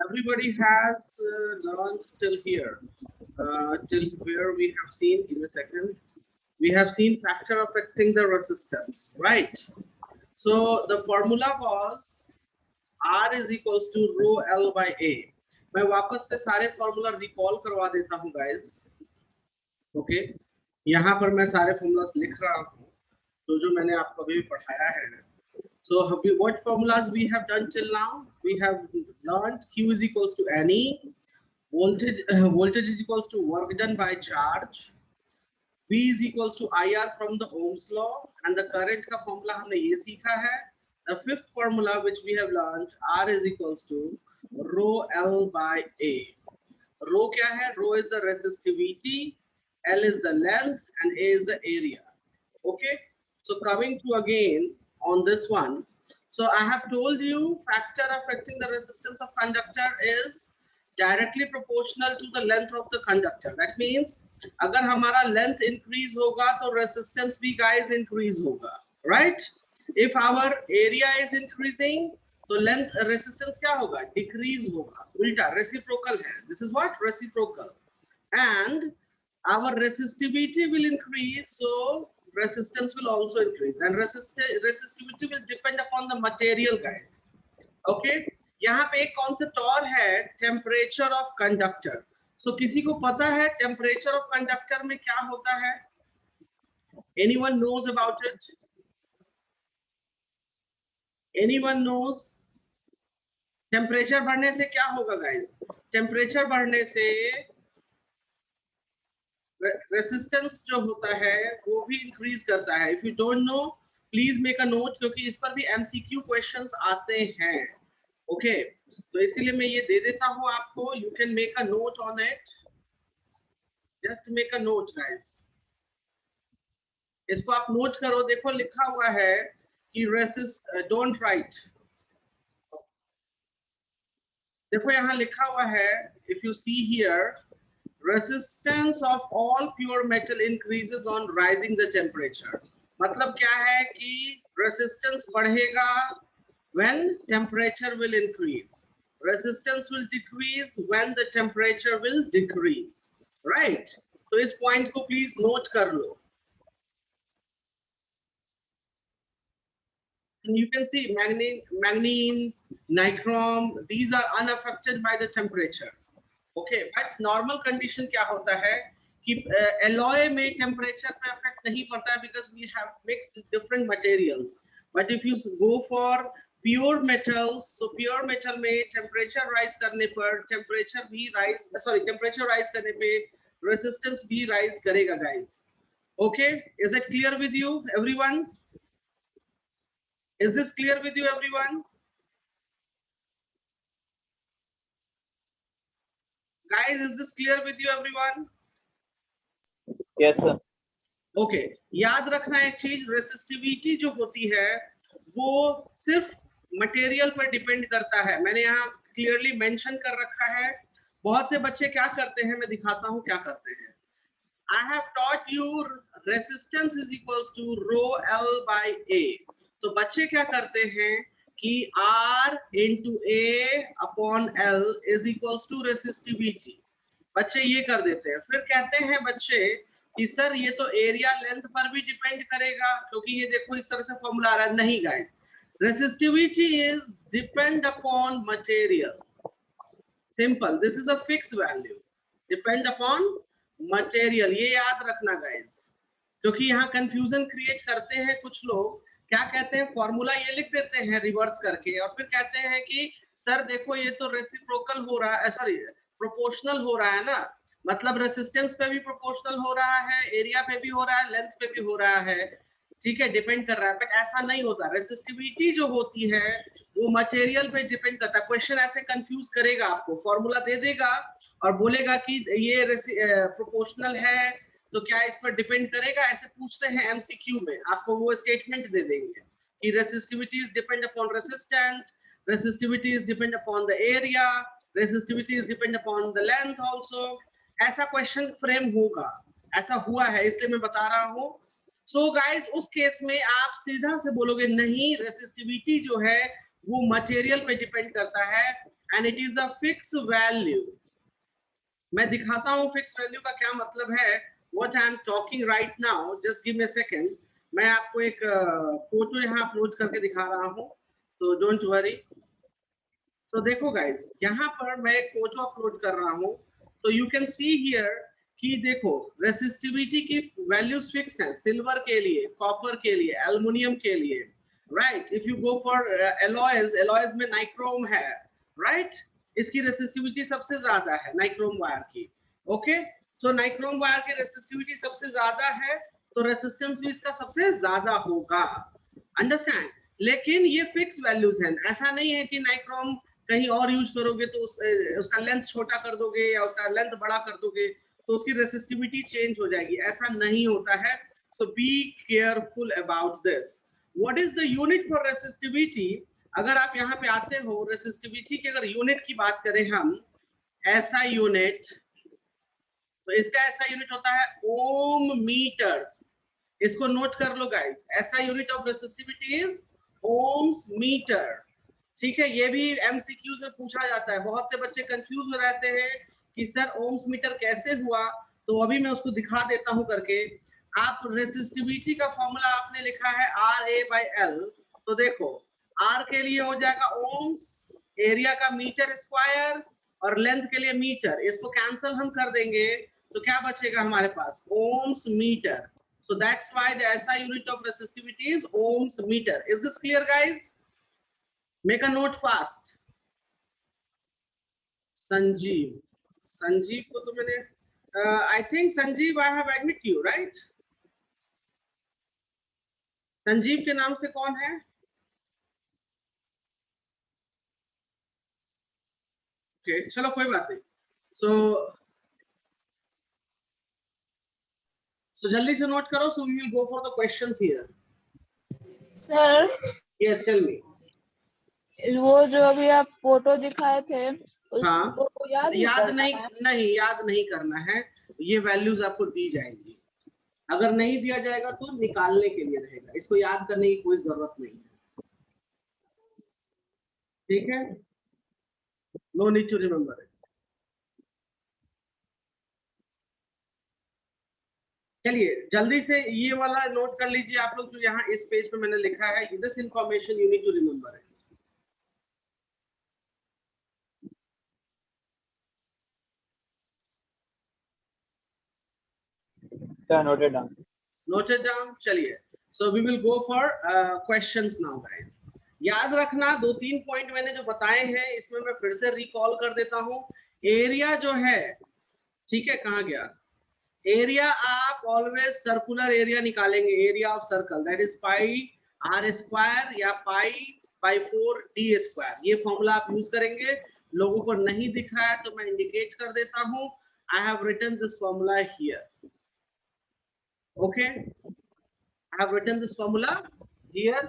Everybody has learned till here. Till where we have seen, in a second, we have seen factor affecting the resistance, right? So the formula was R is equals to rho L by A. मैं वापस से सारे formula recall करवा देता हूँ guys. Okay, यहाँ पर मैं सारे फॉर्मूलास लिख रहा हूँ तो जो मैंने आपको अभी पढ़ाया है. So what formulas we have done till now? We have learned Q is equals to NE, voltage is equals to work done by charge, V is equals to IR from the Ohm's law, and the current का formula हमने ये सीखा है. The fifth formula which we have learned, R is equals to rho L by A. Rho क्या है? Rho is the resistivity, L is the length, and A is the area. Okay. So coming to again on this one. So I have told you factor affecting the resistance of conductor is directly proportional to the length of the conductor. That means अगर हमारा length increase होगा तो resistance भी guys increase होगा, right? If our area is increasing तो length resistance क्या होगा? Decrease होगा. उल्टा reciprocal है. This is what? Reciprocal. And our resistivity will increase, so resistance will also increase, and resistivity will depend upon the material guys. Okay, यहाँ पे एक concept और है, टेम्परेचर ऑफ कंडक्टर. सो किसी को पता है टेम्परेचर ऑफ कंडक्टर में क्या होता है? Anyone knows about it? Anyone knows? Temperature बढ़ने से क्या होगा गाइस? टेम्परेचर बढ़ने से रेसिस्टेंस जो होता है वो भी इंक्रीज करता है. If you don't know please make a note, क्योंकि इस पर भी एमसीक्यू क्वेश्चंस आते हैं. ओके, तो इसीलिए मैं ये दे देता हूं आपको. You can make a note on it. Just make a note guys. इसको आप नोट करो. देखो लिखा हुआ है कि डोंट राइट. देखो यहाँ लिखा हुआ है, if you see here, resistance of all pure metal increases on rising the temperature. मतलब क्या है कि resistance बढ़ेगा when temperature will increase. Resistance will decrease when the temperature will decrease. Right? तो इस point को please note कर लो. And you can see manganese, nichrome, these are unaffected by the temperature. Okay, but normal condition क्या होता है कि alloy में temperature पे इफेक्ट नहीं पड़ता है, because we have mixed different materials. But if you go for pure metals, so pure metal में टेम्परेचर राइज करने पर टेम्परेचर राइज करने पे रेजिस्टेंस भी राइज करेगा guys. Okay, is it clear with you everyone? Is this clear with you everyone? Guys, is this clear with you everyone? Yes sir. Okay, याद रखना एक चीज, रेसिस्टिविटी जो होती है वो सिर्फ मटेरियल पर डिपेंड करता है. मैंने यहाँ क्लियरली मेंशन कर रखा है. बहुत से बच्चे क्या करते हैं, मैं दिखाता हूँ क्या करते हैं. I have taught you resistance is equals to rho L by A. तो बच्चे क्या करते हैं कि R into A upon L is equals to resistivity. बच्चे ये कर देते हैं. फिर कहते हैं बच्चे कि सर ये तो एरिया लेंथ पर भी डिपेंड करेगा, क्योंकि ये देखो इस तरह से फॉर्मूला आ रहा है. नहीं guys, resistivity is depend upon material. Simple. This is a fixed value. Depend upon material. ये याद रखना गाइस, क्योंकि यहाँ कंफ्यूजन क्रिएट करते हैं कुछ लोग. क्या कहते हैं, फॉर्मूला ये लिख देते हैं रिवर्स करके, और फिर कहते हैं कि सर देखो ये तो रेसिप्रोकल हो रहा है, सॉरी प्रोपोर्शनल हो रहा है ना, मतलब रेसिस्टेंस पे भी प्रोपोर्शनल हो रहा है, एरिया पे भी हो रहा है, लेंथ पे भी हो रहा है. ठीक है, डिपेंड कर रहा है. बट ऐसा नहीं होता. रेसिस्टिविटी जो होती है वो मटेरियल पे डिपेंड करता है. क्वेश्चन ऐसे कंफ्यूज करेगा आपको, फॉर्मूला दे देगा और बोलेगा कि ये प्रोपोर्शनल है तो क्या इस पर डिपेंड करेगा, ऐसे पूछते हैं एमसीक्यू में. आपको वो स्टेटमेंट दे देंगे कि resistivity is depend upon resistant, resistivity is depend upon the area, resistivity is depend upon the length also. ऐसा क्वेश्चन फ्रेम होगा. ऐसा हुआ है इसलिए मैं बता रहा हूँ. सो गाइस, उस केस में आप सीधा से बोलोगे नहीं, रेसिस्टिविटी जो है वो मटेरियल पे डिपेंड करता है, and it is a fixed value. मैं दिखाता हूँ फिक्स वैल्यू का क्या मतलब है. What I am talking right now, just give me a second. मैं आपको एक फोटो यहाँ अपलोड करके दिखा रहा हूँ, so don't worry. तो देखो गाइस, यहाँ पर मैं एक फोटो अपलोड कर रहा हूँ, so you can see here कि देखो रेसिस्टिविटी की वैल्यूज फिक्स हैं सिल्वर के लिए, कॉपर के लिए, एल्युमिनियम के लिए, right. If you go for alloys में नाइक्रोम है, राइट. इसकी रेसिस्टिविटी सबसे ज्यादा है नाइक्रोम वायर की. ओके, सो नाइक्रोम वायर की रेसिस्टिविटी सबसे ज्यादा है, तो रेसिस्टेंस भी इसका सबसे ज्यादा होगा. अंडरस्टैंड. लेकिन ये फिक्स वैल्यूज हैं, ऐसा नहीं है कि नाइक्रोम कहीं और यूज करोगे तो उसका लेंथ छोटा कर दोगे या उसका लेंथ बड़ा कर दोगे तो उसकी रेसिस्टिविटी चेंज हो जाएगी, ऐसा नहीं होता है. So be careful about this. What is the unit for resistivity? अगर आप यहाँ पे आते हो, रेसिस्टिविटी की अगर यूनिट की बात करें हम, ऐसा यूनिट, तो इसका ऐसा यूनिट होता है ओम मीटर्स. इसको नोट कर लो गाइस, ऐसा unit of resistivity is ohms metre. ठीक है, ये भी एमसीक्यूज में पूछा जाता है. बहुत से बच्चे कंफ्यूज हो रहते हैं कि सर ओम्स मीटर कैसे हुआ, तो अभी मैं उसको दिखा देता हूं करके. आप रेसिस्टिविटी का फॉर्मूला आपने लिखा है RA/L, तो देखो R के लिए हो जाएगा ओम्स, एरिया का मीटर स्क्वायर और लेंथ के लिए मीटर. इसको कैंसिल हम कर देंगे तो क्या बचेगा हमारे पास, ohms metre. So that's why the SI unit of resistivity is ohms meter. Is this clear, guys? Make a note fast. Sanjeev को तो मैंने I think Sanjeev I have admit you, right? Sanjeev के नाम से कौन है? Okay, चलो कोई बात नहीं. So जल्दी से नोट करो. So we will go for the questions here. Sir, Yes, tell me. वो जो अभी आप फोटो दिखाए थे हाँ, उसको याद नहीं करना है. ये वैल्यूज आपको दी जाएंगी. अगर नहीं दिया जाएगा तो निकालने के लिए रहेगा, इसको याद करने की कोई जरूरत नहीं है. ठीक है, no need to remember it. चलिए जल्दी से ये वाला नोट कर लीजिए आप लोग, जो यहाँ इस पेज पे मैंने लिखा है, this information you need to remember it. Noted down. Noted down. चलिए, so we will go for questions now, guys. याद रखना 2-3 पॉइंट मैंने जो बताए हैं इसमें मैं फिर से रिकॉल कर देता हूँ. एरिया जो है, ठीक है, कहाँ गया एरिया? आप ऑलवेज सर्कुलर एरिया निकालेंगे, area of circle, that is pi R square या पाई बाई 4 डी स्क्वायर. ये फॉर्मूला आप यूज करेंगे. लोगों को नहीं दिख रहा है तो मैं इंडिकेट कर देता हूँ. I have written this formula here. Okay, I have written this formula here.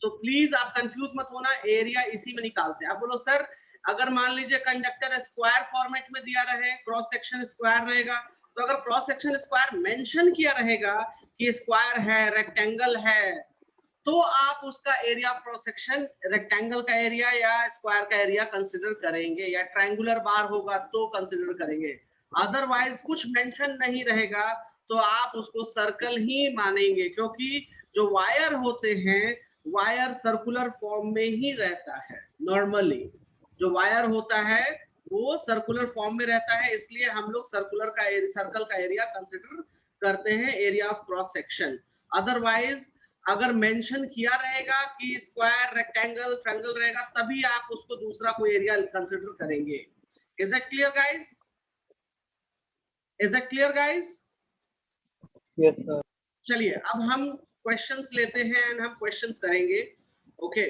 So please आप कंफ्यूज मत होना, एरिया इसी में निकालते हैं. आप बोलो सर अगर मान लीजिए कंडक्टर स्क्वायर फॉर्मेट में दिया रहे, क्रॉस सेक्शन स्क्वायर रहेगा, तो अगर क्रॉस सेक्शन स्क्वायर मेंशन किया रहेगा कि स्क्वायर है, रेक्टेंगल है, तो आप उसका area of cross section rectangle का एरिया या स्क्वायर का एरिया कंसिडर करेंगे, या ट्रायंगुलर बार होगा तो कंसिडर करेंगे. अदरवाइज कुछ मेंशन नहीं रहेगा तो आप उसको सर्कल ही मानेंगे, क्योंकि जो वायर होते हैं, वायर सर्कुलर फॉर्म में ही रहता है. नॉर्मली जो वायर होता है वो सर्कुलर फॉर्म में रहता है, इसलिए हम लोग सर्कुलर का सर्कल का एरिया कंसिडर करते हैं, area of cross section. Otherwise अगर मेंशन किया रहेगा कि स्क्वायर, रेक्टेंगल, ट्रायंगल रहेगा, तभी आप उसको दूसरा कोई एरिया कंसिडर करेंगे. Is that clear guys? Is that clear guys? Yes, sir. चलिए अब हम क्वेश्चंस लेते हैं एंड हम क्वेश्चंस करेंगे. Okay,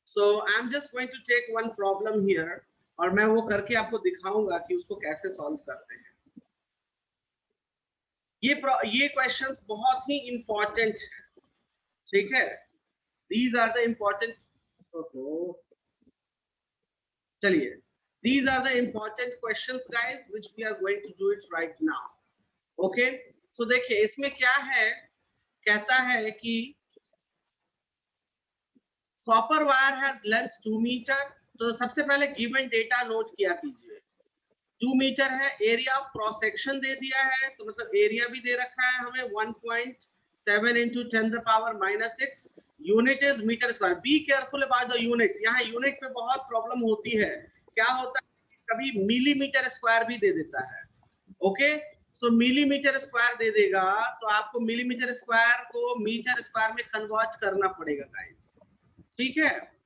so I am just going to take one problem here और मैं वो करके आपको दिखाऊंगा कि उसको कैसे सॉल्व करते हैं. ये क्वेश्चंस बहुत ही इंपॉर्टेंट है. ठीक है, दीज आर द इम्पोर्टेंट. चलिए, these are the important questions guys which we are going to do it right now. Okay, तो देखिए इसमें क्या है, कहता है कि copper wire has length 2 metre, तो सबसे पहले गिवन डेटा नोट किया कीजिए। 2 मीटर है, एरिया ऑफ क्रॉस सेक्शन दे दिया है, तो मतलब एरिया भी दे रखा है हमें 1.7 into 10 the power -6। Unit is metre square. Be careful about the units. यहाँ यूनिट पे बहुत प्रॉब्लम होती है। क्या होता है, कभी मिलीमीटर स्क्वायर भी दे देता है। ओके, तो मिलीमीटर स्क्वायर दे देगा तो आपको मिलीमीटर स्क्वायर को मीटर स्क्वायर में कन्वर्ट करना पड़ेगा गाइस, ठीक है।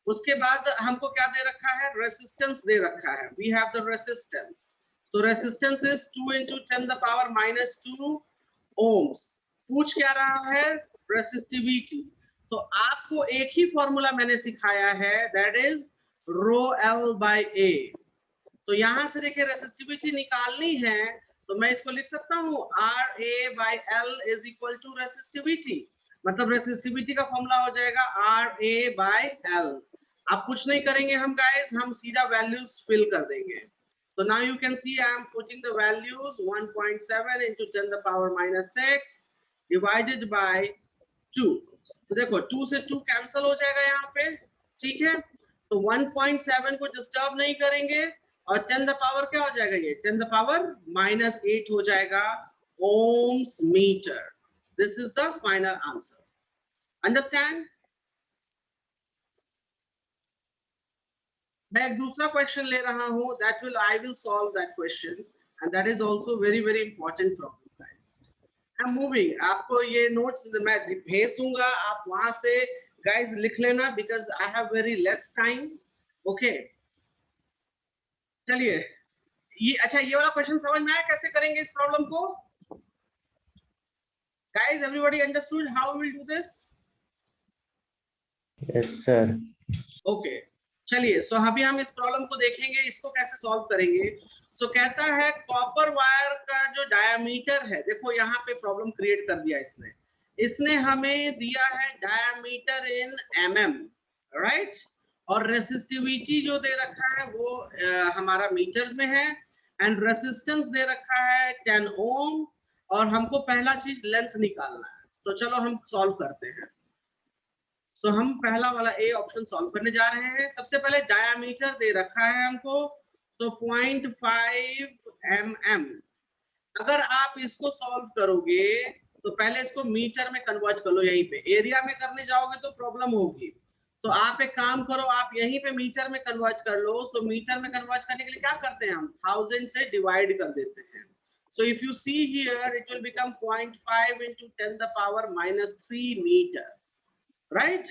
उसके बाद हमको क्या दे रखा है, रेसिस्टेंस दे रखा है। वी हैव द रेसिस्टेंस, तो resistance is 2 into 10 the power -2 ohms। पूछ क्या रहा है, रेसिस्टिविटी। तो आपको एक ही फॉर्मूला मैंने सिखाया है, that is rho L by A. तो यहां से देखिए रेसिस्टिविटी निकालनी है, तो मैं इसको लिख सकता हूँ R A by L is equal to resistivity. मतलब रेसिस्टिविटी का फॉर्मूला हो जाएगा आर ए बाय एल। अब कुछ नहीं करेंगे हम गाइस, हम सीधा वैल्यूज फिल कर देंगे। तो now you can see I am putting the values 1.7 into 10 the power -6 divided by 2। तो देखो 2 से 2 कैंसिल हो जाएगा यहाँ पे, ठीक है। तो 1.7 को डिस्टर्ब नहीं करेंगे और 10 द पावर क्या हो जाएगा, ये 10 द पावर -8 हो जाएगा ohms meter। This is the final answer. Understand. मैं एक दूसरा क्वेश्चन ले रहा हूं, that will I will solve that question and that is also very very important problem guys. I am moving, आपको ये नोट्स मैं भेज दूंगा, आप वहां से गाइस लिख लेना because I have very less time. Okay, चलिए ये अच्छा, ये वाला क्वेश्चन समझ में आया कैसे करेंगे इस प्रॉब्लम को guys? Everybody understood how we will do this? Yes sir. Okay, चलिए सो अभी हम इस प्रॉब्लम को देखेंगे, इसको कैसे सॉल्व करेंगे। सो कहता है कॉपर वायर का जो डायामीटर है, देखो यहाँ पे प्रॉब्लम क्रिएट कर दिया इसने। इसने हमें दिया है डायामीटर इन mm, राइट। और रेसिस्टिविटी जो दे रखा है वो हमारा मीटर्स में है एंड रेसिस्टेंस दे रखा है 10 ओम। और हमको पहला चीज लेंथ निकालना है, तो चलो हम सॉल्व करते हैं। तो हम पहला वाला ए ऑप्शन सॉल्व करने जा रहे हैं। सबसे पहले डायामीटर दे रखा है हमको, तो 0.5 mm। अगर आप इसको सॉल्व करोगे तो पहले इसको मीटर में कन्वर्ट कर लो, यहीं पे एरिया में करने जाओगे तो प्रॉब्लम होगी। तो आप एक काम करो, आप यहीं पे मीटर में कन्वर्ट कर लो। सो मीटर में कन्वर्ट करने के लिए क्या करते हैं, हम 1000 से डिवाइड कर देते हैं। So if you see here it will become 0.5 into 10 the power -3 meters, right.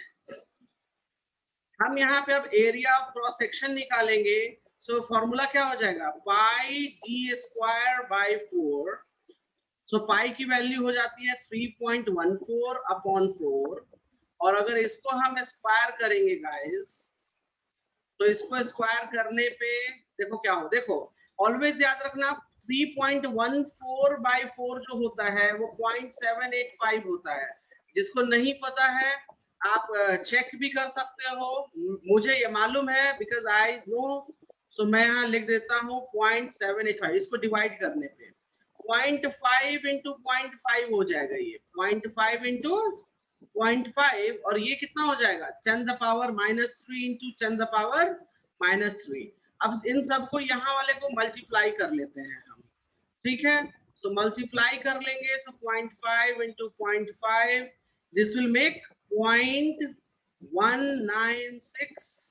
हम यहाँ पे अब एरिया ऑफ क्रॉस सेक्शन निकालेंगे। सो फॉर्मूला क्या हो जाएगा, पाई d स्क्वायर बाय 4। सो पाई की वैल्यू हो जाती है 3.14 अपॉन 4। और अगर इसको हम स्क्वायर करेंगे गाइस, तो इसको स्क्वायर करने पे देखो क्या हो, देखो ऑलवेज याद रखना 3.14 बाय 4 जो होता है वो 0.785 होता है। जिसको नहीं पता है आप चेक भी कर सकते हो, मुझे ये मालूम है बिकॉज आई नो। सो मैं यहाँ लिख देता हूँ 0.785, इसको डिवाइड करने पे 0.5 into 0.5 हो जाएगा, ये 0.5 into 0.5 और ये कितना हो जाएगा 10 the power -3 into 10 the power -3। अब इन सबको यहाँ वाले को मल्टीप्लाई कर लेते हैं हम, ठीक है। सो मल्टीप्लाई कर लेंगे, सो 0.5 into 0.5 this will make 0.196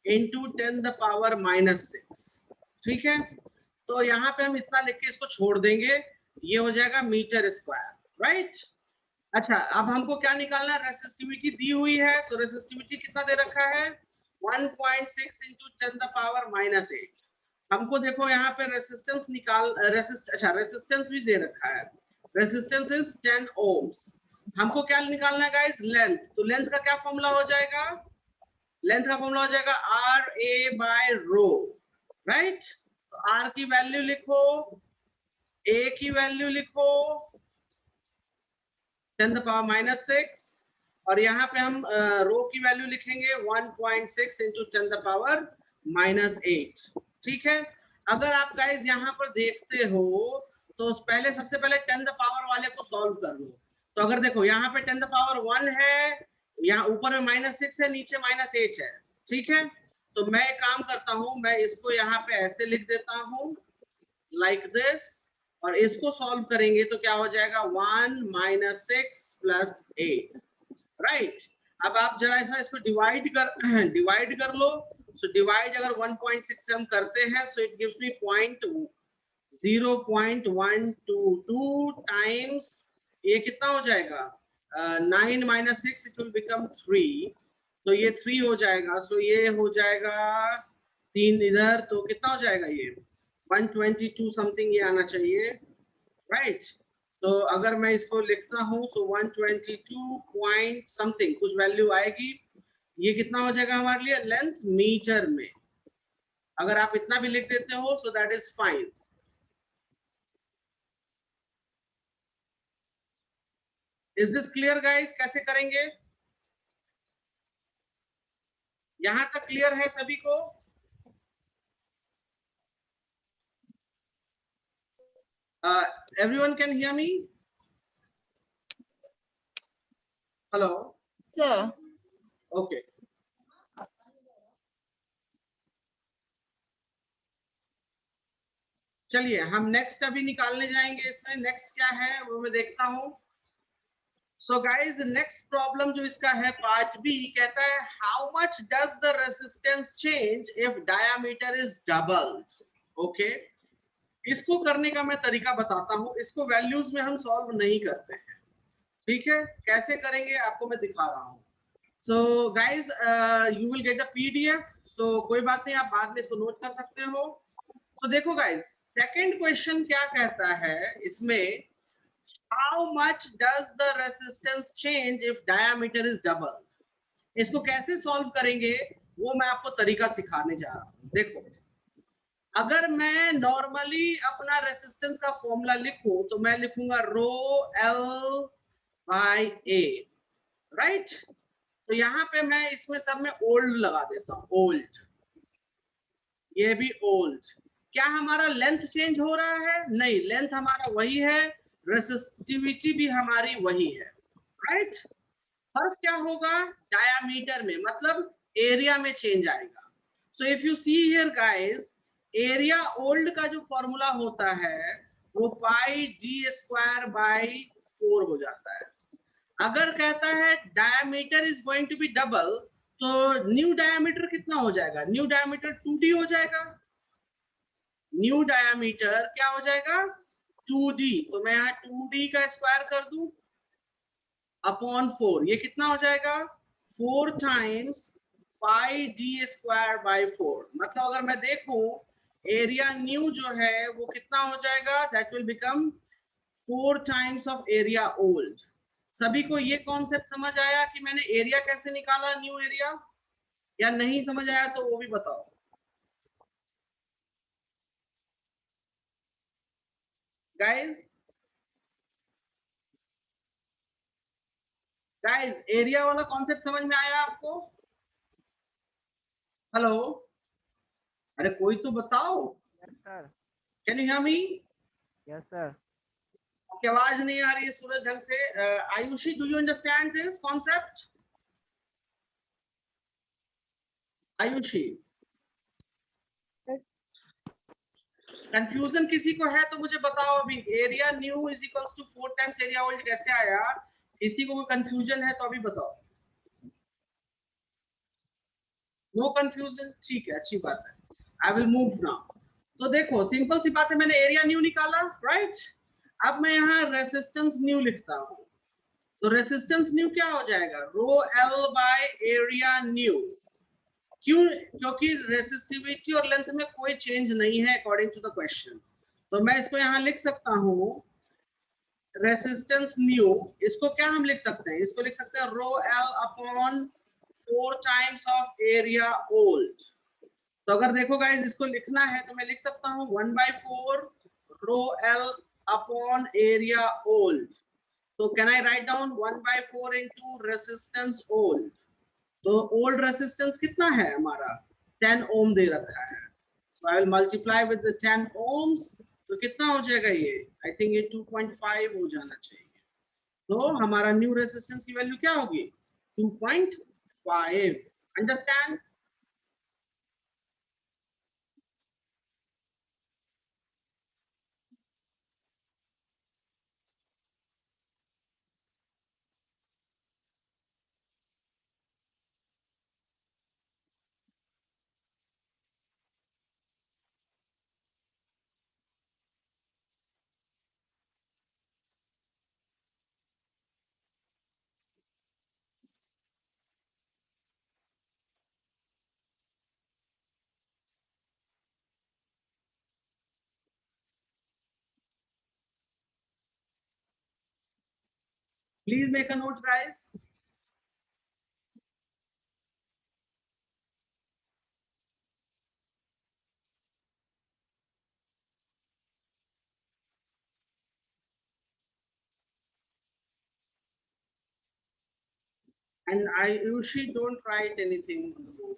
into 10 the power -6, ठीक है। तो यहाँ पे हम इतना लिख के इसको छोड़ देंगे, ये हो जाएगा मीटर स्क्वायर, राइट। अच्छा, अब हमको क्या निकालना है, रेसिस्टिविटी दी हुई है। सो रेसिस्टिविटी कितना दे रखा है 1.6 into 10 the power -8। हमको देखो यहाँ पे रेसिस्टेंस निकाल रेसिस्टेंस भी दे रखा है, रेसिस्टेंस इज 10 ohms। हमको क्या निकालना है गाइस, लेंथ। तो लेंथ का क्या फॉर्मूला हो जाएगा, लेंथ का फॉर्मूला हो जाएगा R A by rho, right. तो आर की वैल्यू लिखो, ए की वैल्यू लिखो 10 the power -6 और यहाँ पे हम रो की वैल्यू लिखेंगे 1.6 into 10 the power -8, ठीक है। अगर आप गाइस यहाँ पर देखते हो तो पहले सबसे पहले 10 the power वाले को सॉल्व कर लो। तो अगर देखो यहाँ पे 10 the power 1 है, यहाँ ऊपर में -6 है, नीचे -8 है, ठीक है। तो मैं एक काम करता हूं, मैं इसको यहाँ पे ऐसे लिख देता हूं लाइक दिस, और इसको सॉल्व करेंगे तो क्या हो जाएगा 1 - 6 + 8, राइट। अब आप जरा ऐसा इसको डिवाइड कर लो। सो डिवाइड अगर 1.6 हम करते हैं, so it gives me 0.122 times, ये कितना हो जाएगा 9 - 6, इट विल बिकम 3, तो ये 3 हो जाएगा। सो ये हो जाएगा 3 इधर, तो कितना हो जाएगा ये 122 समथिंग ये आना चाहिए, राइट। तो अगर मैं इसको लिखता हूँ तो 122 पॉइंट समथिंग कुछ वैल्यू आएगी, ये कितना हो जाएगा हमारे लिए लेंथ मीटर में। अगर आप इतना भी लिख देते हो so that is fine. Is this clear guys? कैसे करेंगे? यहां तक क्लियर है सभी को? Everyone can hear me? Hello? Sir okay, चलिए हम नेक्स्ट अभी निकालने जाएंगे। इसमें नेक्स्ट क्या है वो मैं देखता हूं। सो गाइस नेक्स्ट प्रॉब्लम जो इसका है 5B कहता है how much does the resistance change if diameter is doubled. Okay, इसको करने का मैं तरीका बताता हूं, इसको वैल्यूज में हम सॉल्व नहीं करते हैं, ठीक है। कैसे करेंगे आपको मैं दिखा रहा हूं। So guys you will get the PDF, सो कोई बात नहीं, आप बाद में इसको नोट कर सकते हो। तो देखो गाइस सेकंड क्वेश्चन क्या कहता है इसमें, how much does the resistance change if diameter is double। इसको कैसे सॉल्व करेंगे वो मैं आपको तरीका सिखाने जा रहा हूं। देखो, अगर मैं नॉर्मली अपना रेसिस्टेंस का फॉर्मूला लिखूं तो मैं लिखूंगा रो L/A, राइट। तो यहाँ पे मैं इसमें सब में ओल्ड लगा देता हूँ, ओल्ड, ये भी ओल्ड। क्या हमारा लेंथ चेंज हो रहा है? नहीं, लेंथ हमारा वही है, रेसिस्टिविटी भी हमारी वही है, राइट। फर्क क्या होगा डायामीटर में, मतलब एरिया में चेंज आएगा। So if you see here guys, area old का जो फॉर्मूला होता है वो πd²/4 हो जाता है। अगर कहता है diameter is going to be double, तो न्यू डायमीटर कितना हो जाएगा? न्यू डायमीटर 2D हो जाएगा। न्यू डायमीटर क्या हो जाएगा 2D, तो मैं यहाँ 2D का स्क्वायर कर दूं अपॉन 4, ये कितना हो जाएगा 4 टाइम्स πd²/4। मतलब अगर मैं देखूं एरिया न्यू जो है वो कितना हो जाएगा, that will become 4 times of area old. सभी को ये कॉन्सेप्ट समझ आया कि मैंने एरिया कैसे निकाला न्यू एरिया, या नहीं समझ आया तो वो भी बताओ गाइस। गाइस एरिया वाला कॉन्सेप्ट समझ में आया आपको? हेलो, अरे कोई तो बताओ। Yes, sir. Can you hear me? Yes, sir. आपकी आवाज नहीं आ रही है सूरज ढंग से। Ayushi, do you understand this concept? Ayushi, confusion किसी को है तो मुझे बताओ अभी। Area new is equals to 4 times area old कैसे आया? किसी को कोई कंफ्यूजन है तो अभी बताओ। नो कंफ्यूजन, ठीक है, अच्छी बात है। आई विल मूव नाउ। तो देखो सिंपल सी बात है, मैंने एरिया न्यू निकाला, राइट। अब मैं यहाँ रेसिस्टेंस न्यू लिखता हूँ, तो रेसिस्टेंस न्यू क्या हो जाएगा रो L/एरिया न्यू। क्यों? क्योंकि रेसिस्टिविटी और लेंथ में कोई चेंज नहीं है अकॉर्डिंग टू द क्वेश्चन। तो मैं इसको यहाँ लिख सकता हूँ रेसिस्टेंस न्यू, इसको क्या हम लिख सकते हैं, इसको लिख सकते हैं रो L/4 times of area old. तो अगर देखो गाइस इसको लिखना है तो मैं लिख सकता हूँ 1/4 रो L/एरिया ओल्ड। तो can I write down 1/4 into resistance old. तो ओल्ड रेसिस्टेंस कितना है हमारा 10 ओम दे रखा है, so I will multiply with the 10 ohms. तो कितना हो जाएगा ये, आई थिंक ये 2.5 हो जाना चाहिए। तो हमारा न्यू रेसिस्टेंस की वैल्यू क्या होगी 2.5। Understand? Please make a note, guys. And I usually don't write anything on the board.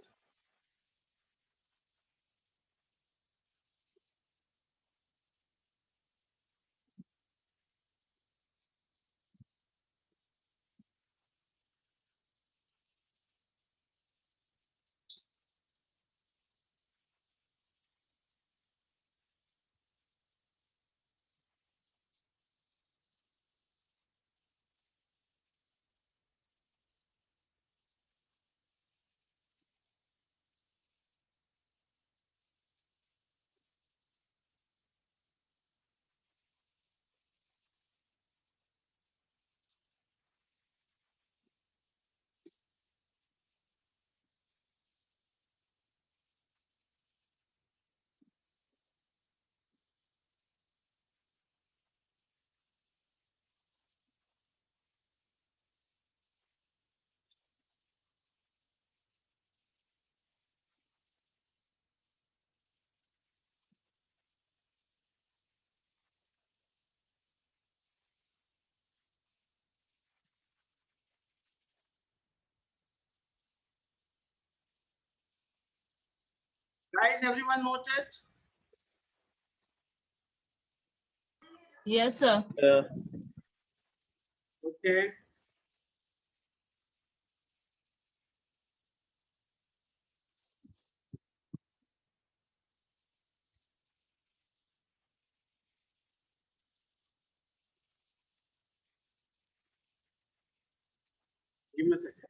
Guys, everyone noted? Yes, sir. Okay. Give me a second.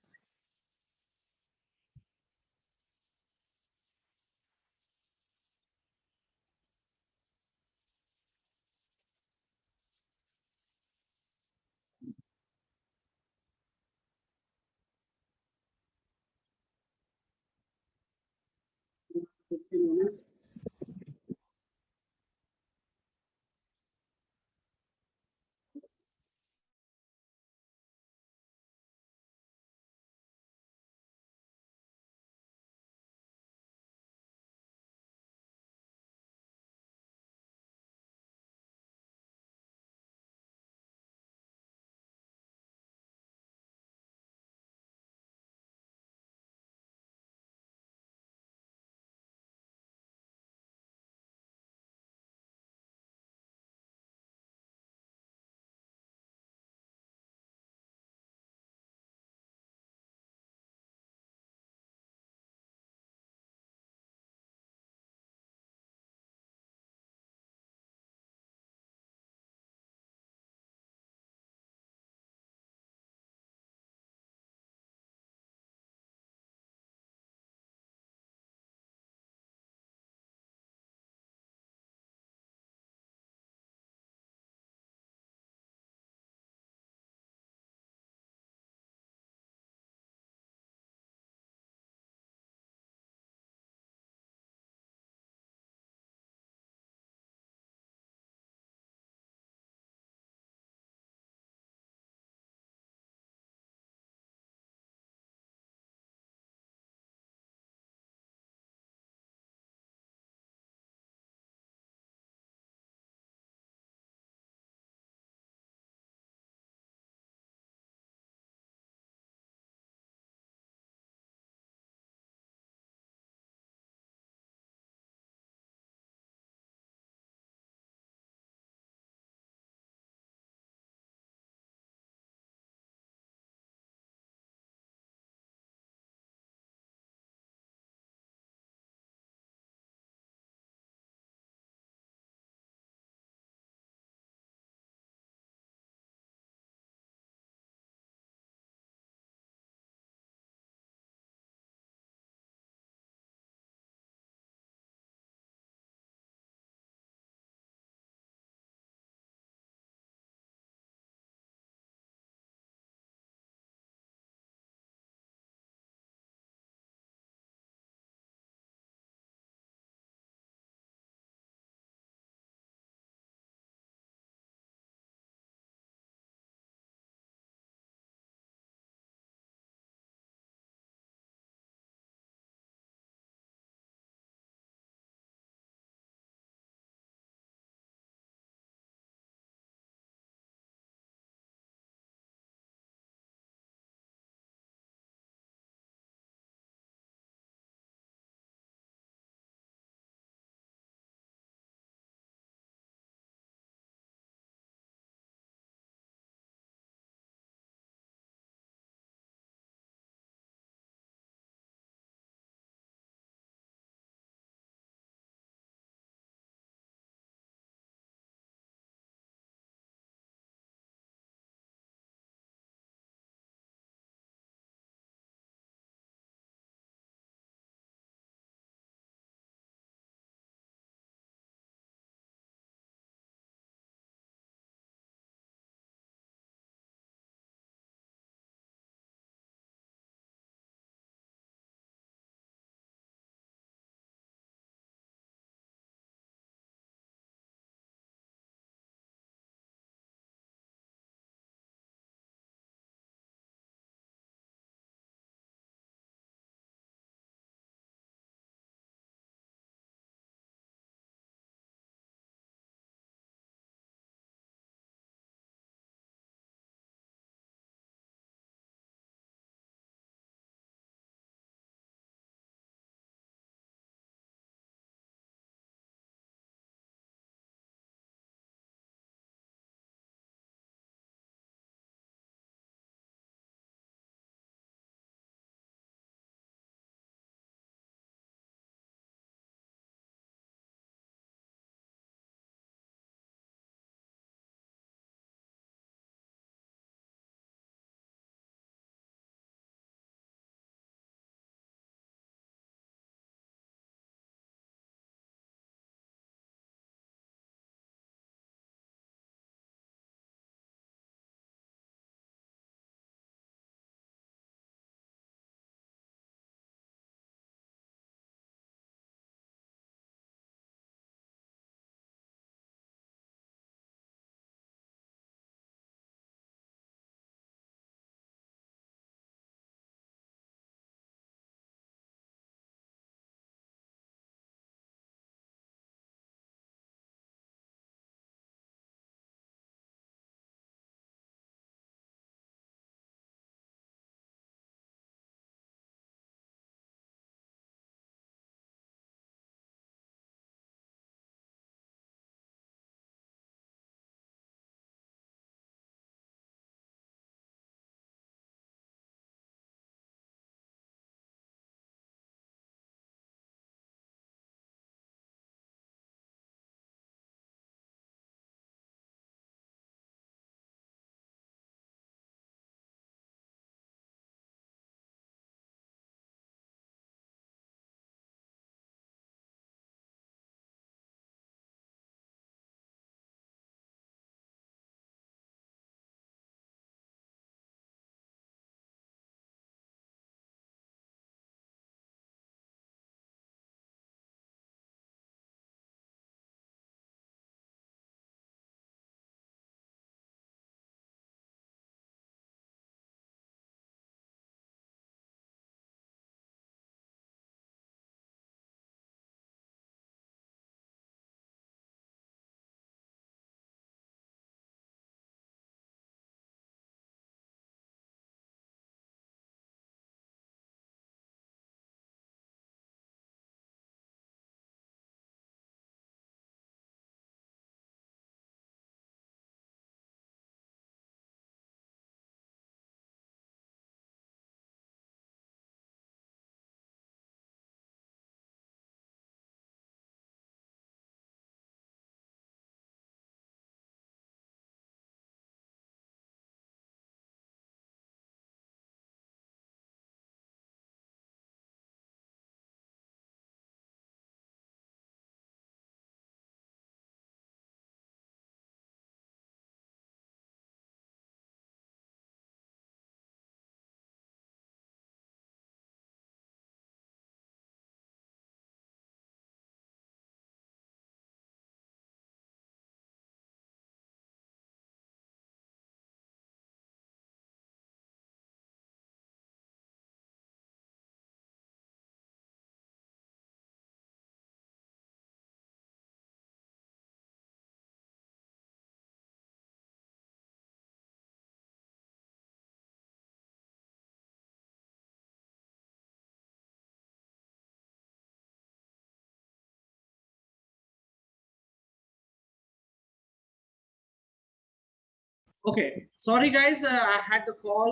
Okay, sorry guys, I had to call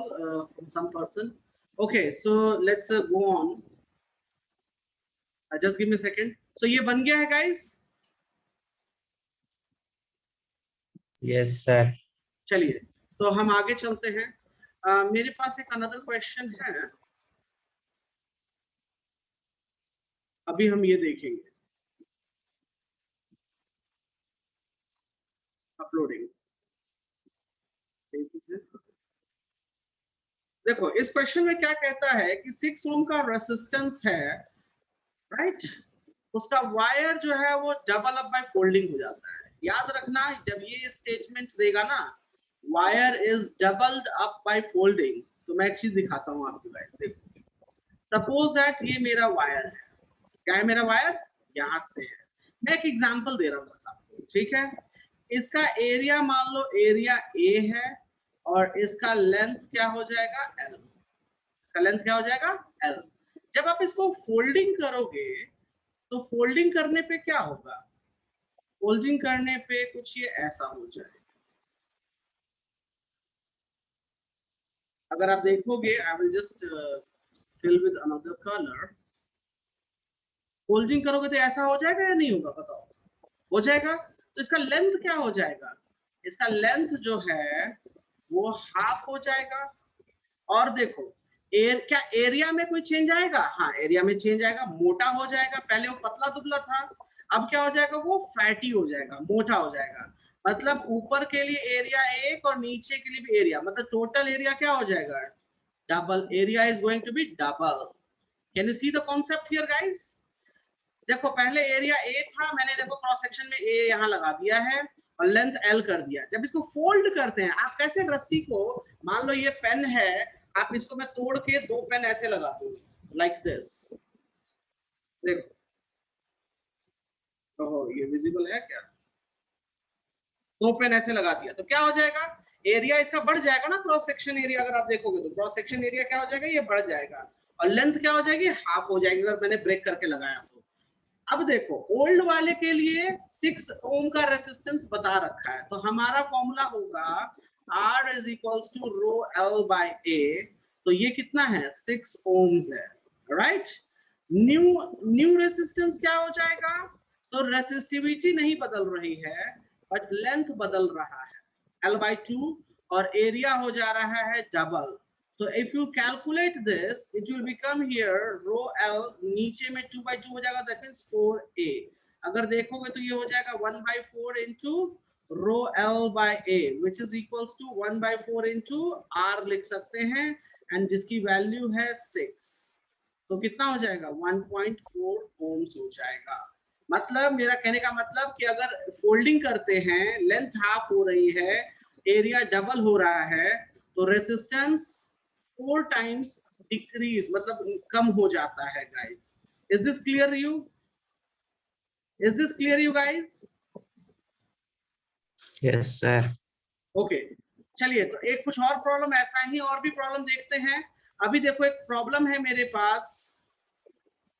from some person. Okay, so let's go on. Just give me a second. So ये बन गया है guys. Yes, sir. चलिए, तो हम आगे चलते हैं. मेरे पास एक अनदर क्वेश्चन है, अभी हम ये देखेंगे. अपलोडिंग. देखो इस क्वेश्चन में क्या कहता है कि 6 ओम का रेसिस्टेंस है, राइट? उसका वायर जो है वो डबल अप बाय फोल्डिंग हो जाता है. याद रखना, जब ये स्टेटमेंट देगा ना, wire is doubled up by folding, तो मैं एक चीज दिखाता हूँ आपको गाइस. देखो, सपोज दैट ये मेरा वायर है. क्या है मेरा वायर? यहाँ से है. मैं एक एग्जांपल दे रहा हूँ बस आपको, ठीक है? इसका एरिया मान लो एरिया ए है, और इसका लेंथ क्या हो जाएगा? एल. इसका लेंथ क्या हो जाएगा? एल. जब आप इसको फोल्डिंग करोगे, तो फोल्डिंग करने पे क्या होगा? फोल्डिंग करने पे कुछ ये ऐसा हो जाएगा. अगर आप देखोगे, I will just fill with another colour. Folding करोगे तो ऐसा हो जाएगा या नहीं होगा? बताओ. हो जाएगा. तो इसका लेंथ क्या हो जाएगा? इसका लेंथ जो है वो हाफ हो जाएगा. और देखो, क्या एरिया में कोई चेंज आएगा? हाँ, एरिया में चेंज आएगा. मोटा हो जाएगा. पहले वो पतला दुबला था, अब क्या हो जाएगा? वो फैटी हो जाएगा, मोटा हो जाएगा. मतलब ऊपर के लिए एरिया एक और नीचे के लिए भी एरिया, मतलब टोटल एरिया क्या हो जाएगा? Double. Area is going to be double. Can you see the concept here guys? देखो, पहले एरिया ए था, मैंने देखो क्रॉस सेक्शन में ए यहाँ लगा दिया है और लेंथ एल कर दिया. जब इसको फोल्ड करते हैं, आप कैसे रस्सी को, मान लो ये पेन है, आप इसको मैं तोड़ के 2 पेन ऐसे लगा दूंगी लाइक दिस. देखो, ओहो, ये विजिबल है क्या? 2 पेन ऐसे लगा दिया तो क्या हो जाएगा? एरिया इसका बढ़ जाएगा ना. क्रॉस सेक्शन एरिया अगर आप देखोगे तो क्रॉस सेक्शन एरिया क्या हो जाएगा? ये बढ़ जाएगा. और लेंथ क्या हो जाएगी? हाफ हो जाएगी, अगर मैंने ब्रेक करके लगाया तो. अब देखो, ओल्ड वाले के लिए 6 ओम का रेसिस्टेंस बता रखा है, तो हमारा फॉर्मूला होगा R is equals to rho L by A. तो ये कितना है? 6 ओम्स है, राइट? न्यू रेसिस्टेंस क्या हो जाएगा? तो रेसिस्टिविटी नहीं बदल रही है, बट लेंथ बदल रहा है, L बाय 2, और एरिया हो जा रहा है double. So if you calculate this, it will become here rho L, नीचे में 2 by 2 हो जाएगा, that is 4A. अगर देखोगे तो ये हो जाएगा 1 by 4 into rho L by A, which is equals to 1 by 4 into R लिख सकते हैं, and जिसकी वैल्यू है 6. तो कितना हो जाएगा? 1.4 ohms हो जाएगा. मतलब मेरा कहने का मतलब कि अगर फोल्डिंग करते हैं, लेंथ हाफ हो रही है, एरिया डबल हो रहा है, तो रेसिस्टेंस 4 times डिक्रीज, मतलब कम हो जाता है guys. Is this clear you? Is this clear you guys? Yes, sir. Okay, चलिए. तो एक कुछ और प्रॉब्लम, ऐसा ही और भी प्रॉब्लम देखते हैं. अभी देखो, एक प्रॉब्लम है मेरे पास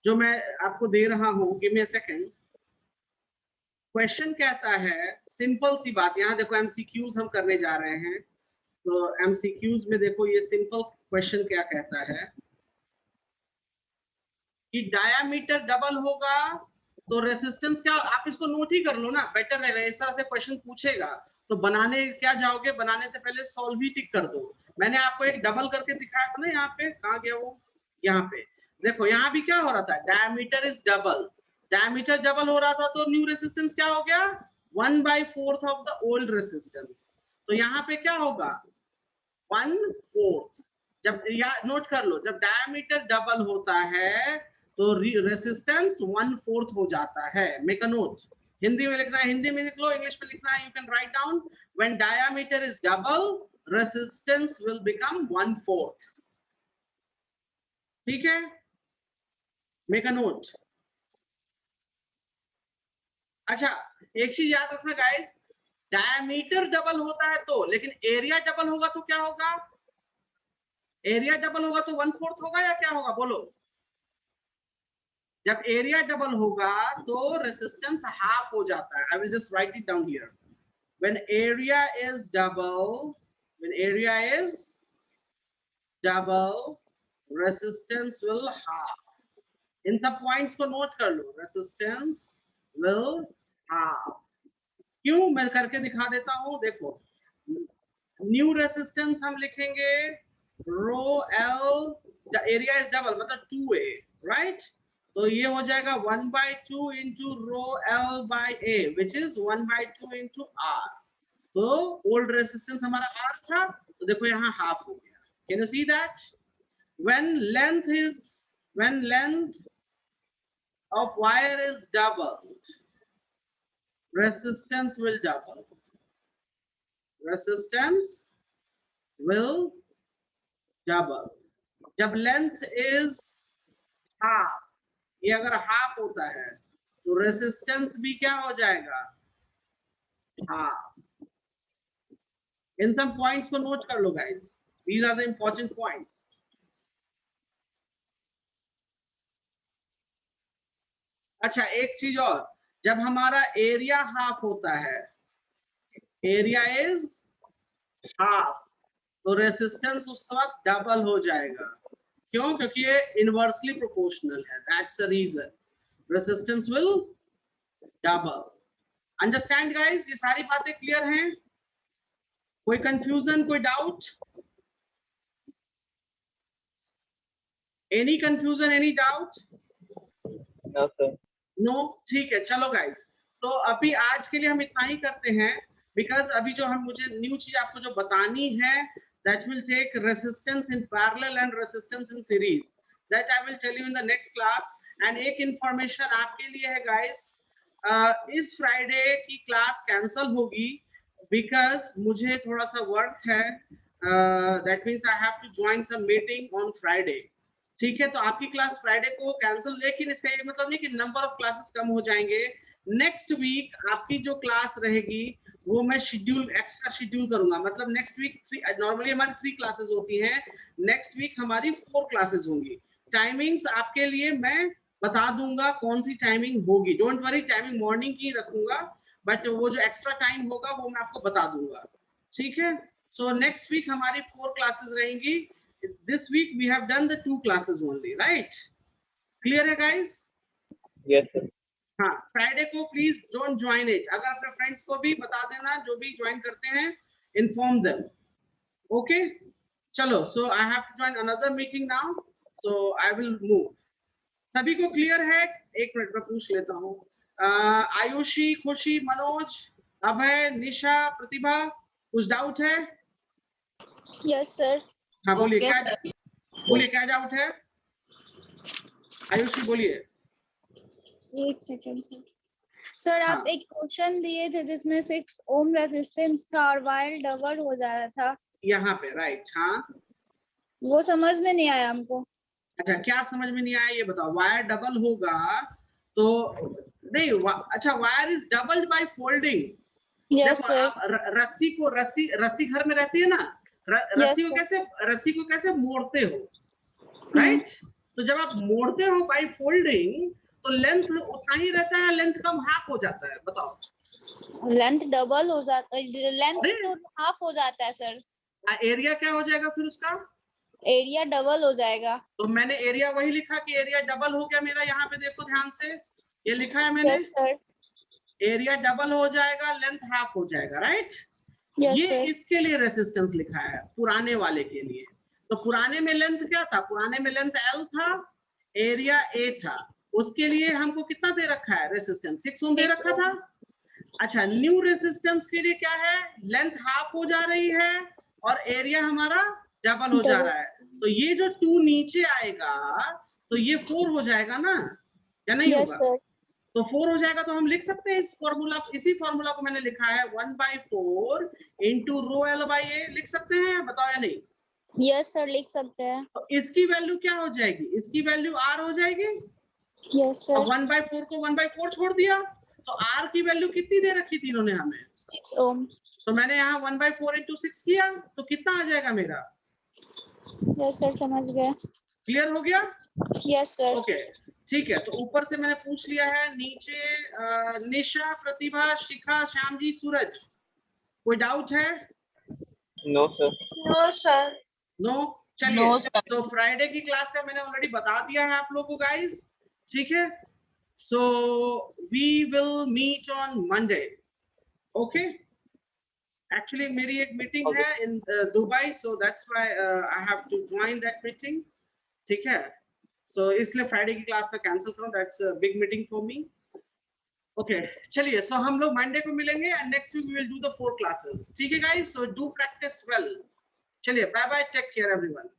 जो मैं आपको दे रहा हूं. Give me a second. Question कहता है, सिंपल सी बात. यहाँ देखो, एमसीक्यूज हम करने जा रहे हैं. तो एमसीक्यूज में देखो, ये सिंपल क्वेश्चन क्या कहता है कि डायामीटर डबल होगा तो रेसिस्टेंस क्या? आप इसको नोट ही कर लो ना, बेटर रहेगा. इस तरह से क्वेश्चन पूछेगा तो बनाने क्या जाओगे, बनाने से पहले सॉल्व ही टिक कर दो. मैंने आपको एक डबल करके दिखाया था ना, यहाँ पे. कहाँ गया वो? यहाँ पे देखो. यहाँ भी क्या हो रहा था? Diameter is double. Diameter double हो रहा था, तो न्यू रेसिस्टेंस क्या हो गया? 1/4 ऑफ द ओल्ड रेसिस्टेंस. तो यहाँ पे क्या होगा? 1/4. जब नोट कर लो, जब डायमीटर डबल होता है तो रेसिस्टेंस 1/4 हो जाता है. Make a note. हिंदी में लिखना है हिंदी में लिख लो, इंग्लिश में लिखना है you can write down. When diameter is double, resistance will become 1/4. ठीक है? Make a note. अच्छा, एक चीज याद रखना गाइस, डायमीटर डबल होता है तो, लेकिन एरिया डबल होगा तो क्या होगा? एरिया डबल होगा तो 1/4 होगा या क्या होगा? बोलो. जब एरिया डबल होगा तो रेसिस्टेंस हाफ हो जाता है. आई will just right it down here. When area is double, When area is double, resistance will half. इन सब पॉइंट्स को नोट कर लो. Resistance will half. क्यों? मैं करके दिखा देता हूं. देखो, न्यू रेसिस्टेंस हम लिखेंगे rho L, area is double मतलब 2a, राइट? तो ये हो जाएगा 1/2 into rho L by A, which is 1/2 into R. तो ओल्ड रेसिस्टेंस हमारा आर था, तो देखो यहाँ हाफ हो गया. Can you see that? when length of wire is doubled, resistance will double. Resistance will double. जब लेंथ इज हाफ, ये अगर हाफ होता है तो रेसिस्टेंस भी क्या हो जाएगा? हाफ. इन सब पॉइंट्स को नोट कर लो guys. These are the important points. अच्छा, एक चीज और, जब हमारा एरिया हाफ होता है, एरिया इज हाफ, तो रेसिस्टेंस उस वक्त डबल हो जाएगा. क्यों? क्योंकि ये इनवर्सली प्रोपोर्शनल है. That's the reason. Resistance will double. Understand guys? ये सारी बातें क्लियर हैं? कोई कंफ्यूजन, कोई doubt? Any confusion, any doubt? No, sir. No. ठीक है, चलो गाइस. तो अभी आज के लिए हम इतना ही करते हैं, बिकॉज अभी जो हम मुझे न्यू चीज आपको जो बतानी है, that will take resistance in parallel and resistance in series. That I will tell you in the next class. And एक इंफॉर्मेशन आपके लिए है गाइस, इस फ्राइडे की क्लास कैंसल होगी बिकॉज मुझे थोड़ा सा वर्क है. That means I have to join some meeting on Friday. ठीक है, तो आपकी क्लास फ्राइडे को कैंसिल, लेकिन इसका ये मतलब नहीं कि नंबर ऑफ क्लासेस कम हो जाएंगे. नेक्स्ट वीक आपकी जो क्लास रहेगी वो मैं शेड्यूल, एक्स्ट्रा शेड्यूल करूंगा. मतलब नेक्स्ट वीक नॉर्मली हमारी 3 क्लासेस होती हैं, नेक्स्ट वीक हमारी 4 क्लासेस होंगी. टाइमिंग्स आपके लिए मैं बता दूंगा कौन सी टाइमिंग होगी. डोंट वरी, टाइमिंग मॉर्निंग की रखूंगा, बट वो जो एक्स्ट्रा टाइम होगा वो मैं आपको बता दूंगा. ठीक है, सो नेक्स्ट वीक हमारी 4 क्लासेस रहेंगी. This week we have done the 2 classes only, right? Clear है guys? Yes, sir. हाँ, फ्राइडे को प्लीज डोंट ज्वाइन इट. अगर अपने फ्रेंड्स को भी बता देना, जो भी ज्वाइन करते हैं, इन्फॉर्म देम. ओके, चलो. So I have to join another meeting now, so I will move. सभी को क्लियर है? एक मिनट में पूछ लेता हूँ. आयुषी, खुशी, मनोज, अभय, निशा, प्रतिभा, कुछ डाउट है? Yes sir. हाँ बोलिए. Okay. क्या डाउट है? आयुषी बोलिए. एक सेकंड सर. सर हाँ. आप एक क्वेश्चन दिए थे जिसमें 6 ओम रेजिस्टेंस था और वायर डबल हो जा रहा था, यहाँ पे, राइट? हाँ, वो समझ में नहीं आया हमको. अच्छा, क्या समझ में नहीं आया ये बताओ. वायर डबल होगा तो नहीं, अच्छा, wire is doubled by folding. Yes sir. रस्सी को, रस्सी घर में रहती है ना, रस्सी को कैसे मोड़ते हो, राइट? तो जब आप मोड़ते हो बाय फोल्डिंग, तो लेंथ उतना ही रहता है, लेंथ कम हाफ हो जाता है. बताओ. लेंथ डबल हो जाता है, लेंथ तो हाफ हो जाता है सर. एरिया क्या हो जाएगा फिर उसका? एरिया डबल हो जाएगा. तो मैंने एरिया वही लिखा कि एरिया डबल हो गया मेरा. यहाँ पे देखो ध्यान से, ये लिखा है मैंने. Yes sir. एरिया डबल हो जाएगा, लेंथ हाफ हो जाएगा, राइट? यस ये सर. इसके लिए रेसिस्टेंस लिखा है, पुराने वाले के लिए. तो पुराने में लेंथ क्या था? पुराने में लेंथ L था, एरिया A था. उसके लिए हमको कितना दे रखा है रेसिस्टेंस? 6 ओम दे रखा था. अच्छा, न्यू रेसिस्टेंस के लिए क्या है? लेंथ हाफ हो जा रही है और एरिया हमारा डबल हो जा रहा है. तो ये जो 2 नीचे आएगा तो ये 4 हो जाएगा ना, या नहीं यस होगा? सर. तो 4 हो जाएगा. तो हम लिख सकते हैं इस फॉर्मूला, इसी फॉर्मूला को मैंने लिखा है 1/4 इंटू रो एल बाई ए. लिख सकते हैं? बताओ या नहीं? यस सर, लिख सकते हैं. तो इसकी वैल्यू क्या हो जाएगी? इसकी वैल्यू R हो जाएगी. Yes sir. 1/4 को 1/4 छोड़ दिया, तो R की वैल्यू कितनी दे रखी थी इन्होंने हमें? 6 ओम. तो मैंने यहाँ 1/4 इंटू 6 किया, तो कितना आ जाएगा मेरा? यस सर, समझ गए. क्लियर हो गया? Yes sir. ओके, ठीक है. तो ऊपर से मैंने पूछ लिया है. नीचे निशा, प्रतिभा, शिखा, श्याम जी, सूरज, कोई डाउट है? No, sir. No, sir. No? चलिए, No, sir. तो फ्राइडे की क्लास का मैंने ऑलरेडी बता दिया है आप लोगों को गाइस, ठीक है? So we will meet on Monday, okay? Actually मेरी एक मीटिंग Okay. है in Dubai, so that's why I have to join that meeting, ठीक है? सो इसलिए फ्राइडे की क्लास का कैंसिल करो, that's a big meeting for me. Okay, चलिए, सो हम लोग मंडे को मिलेंगे and next week we will do the 4 classes, ठीक है guys? So do practice well. चलिए, bye bye, take care everyone.